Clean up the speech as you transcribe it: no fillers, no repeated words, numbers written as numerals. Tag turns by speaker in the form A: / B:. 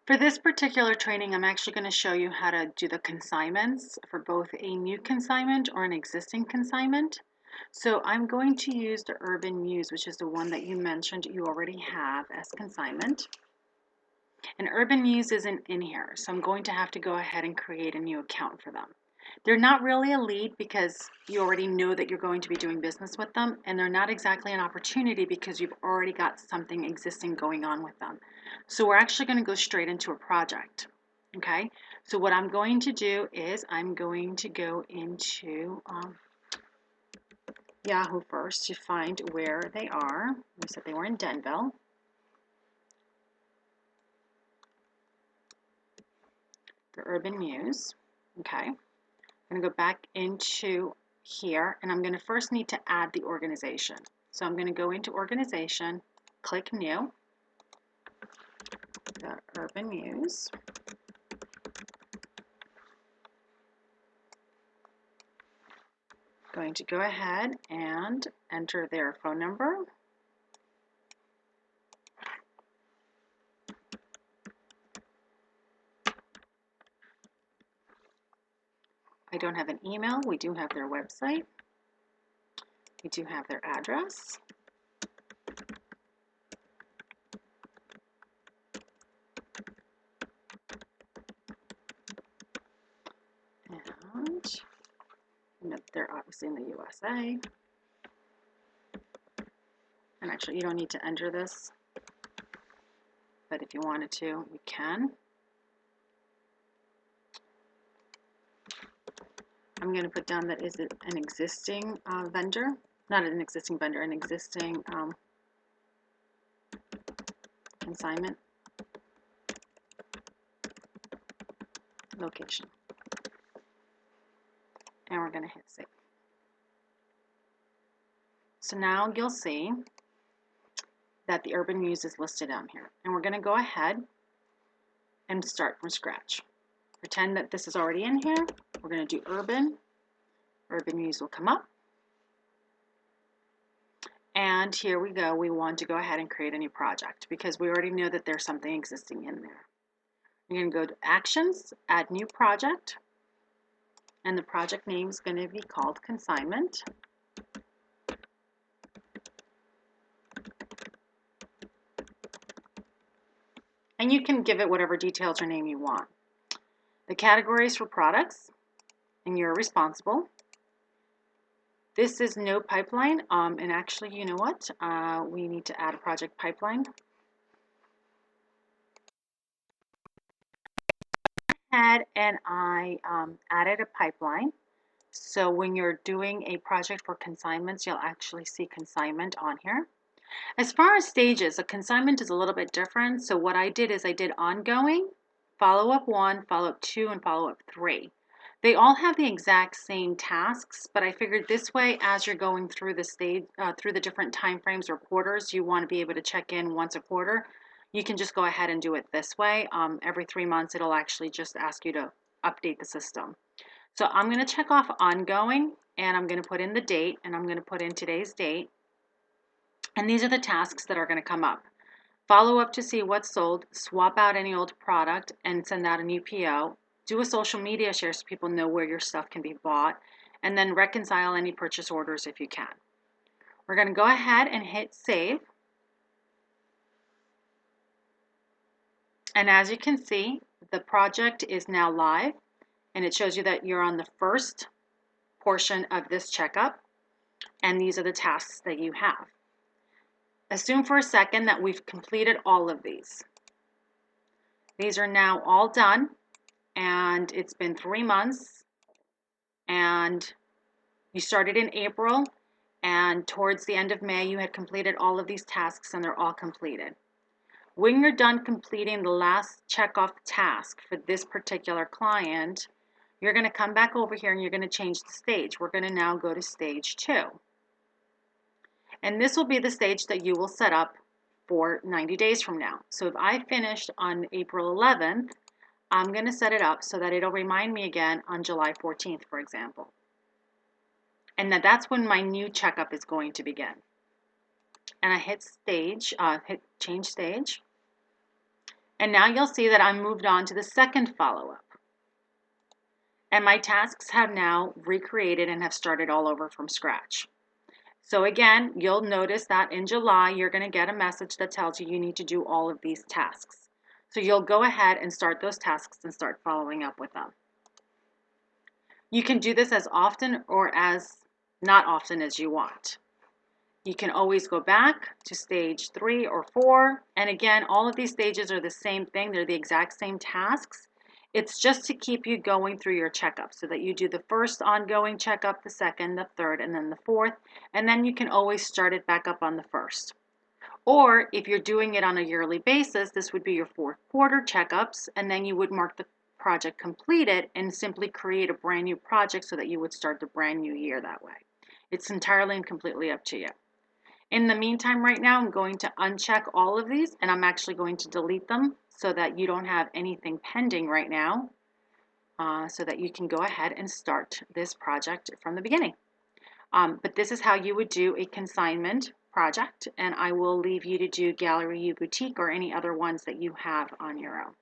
A: For this particular training, I'm actually going to show you how to do the consignments for both a new consignment or an existing consignment. So I'm going to use the Urban Muse, which is the one that you mentioned you already have as consignment. And Urban Muse isn't in here, so I'm going to have to go ahead and create a new account for them. They're not really a lead because you already know that you're going to be doing business with them, and they're not exactly an opportunity because you've already got something existing going on with them. So we're actually going to go straight into a project. Okay, so what I'm going to do is I'm going to go into Yahoo first to find where they are. We said they were in Denville. The Urban Muse. Okay, I'm going to go back into here, and I'm going to first need to add the organization. So I'm going to go into organization, click new, the Urban Muse. Going to go ahead and enter their phone number. I don't have an email. We do have their website. We do have their address. And they're obviously in the USA. And actually, you don't need to enter this, but if you wanted to, you can. I'm going to put down that is it an existing vendor, not an existing vendor, an existing consignment location. And we're going to hit save. So now you'll see that the Urban Muse is listed down here. And we're going to go ahead and start from scratch. Pretend that this is already in here. We're going to do Urban. Urban Muse will come up. And here we go. We want to go ahead and create a new project because we already know that there's something existing in there. You're going to go to Actions, Add New Project. And the project name is going to be called Consignment. And you can give it whatever details or name you want. The categories for products, and you're responsible. This is no pipeline, and actually, you know what? We need to add a project pipeline. And I added a pipeline. So when you're doing a project for consignments, you'll actually see consignment on here. As far as stages, a consignment is a little bit different. So what I did is I did ongoing, follow-up 1, follow-up 2, and follow-up 3. They all have the exact same tasks, but I figured this way, as you're going through the stage, through the different time frames or quarters, you want to be able to check in once a quarter. You can just go ahead and do it this way. Every 3 months, it'll actually just ask you to update the system. So I'm going to check off ongoing, and I'm going to put in the date, and I'm going to put in today's date. And these are the tasks that are going to come up. Follow up to see what's sold, swap out any old product, and send out a new PO. Do a social media share so people know where your stuff can be bought, and then reconcile any purchase orders if you can. We're going to go ahead and hit save. And as you can see, the project is now live, and it shows you that you're on the first portion of this checkup, and these are the tasks that you have. Assume for a second that we've completed all of these. These are now all done, and it's been 3 months, and you started in April, and towards the end of May, you had completed all of these tasks, and they're all completed. When you're done completing the last checkoff task for this particular client, you're going to come back over here and you're going to change the stage. We're going to now go to stage 2. And this will be the stage that you will set up for 90 days from now. So if I finished on April 11th, I'm going to set it up so that it'll remind me again on July 14th, for example. And that's when my new checkup is going to begin. And I hit stage, hit change stage. And now you'll see that I'm moved on to the second follow-up. And my tasks have now recreated and have started all over from scratch. So again, you'll notice that in July, you're going to get a message that tells you you need to do all of these tasks. So you'll go ahead and start those tasks and start following up with them. You can do this as often or as not often as you want. You can always go back to stage 3 or 4. And again, all of these stages are the same thing. They're the exact same tasks. It's just to keep you going through your checkup so that you do the first ongoing checkup, the second, the third, and then the fourth. And then you can always start it back up on the first. Or if you're doing it on a yearly basis, this would be your fourth quarter checkups. And then you would mark the project completed and simply create a brand new project so that you would start the brand new year that way. It's entirely and completely up to you. In the meantime, right now, I'm going to uncheck all of these and I'm actually going to delete them so that you don't have anything pending right now, so that you can go ahead and start this project from the beginning. But this is how you would do a consignment project, and I will leave you to do Gallery U Boutique or any other ones that you have on your own.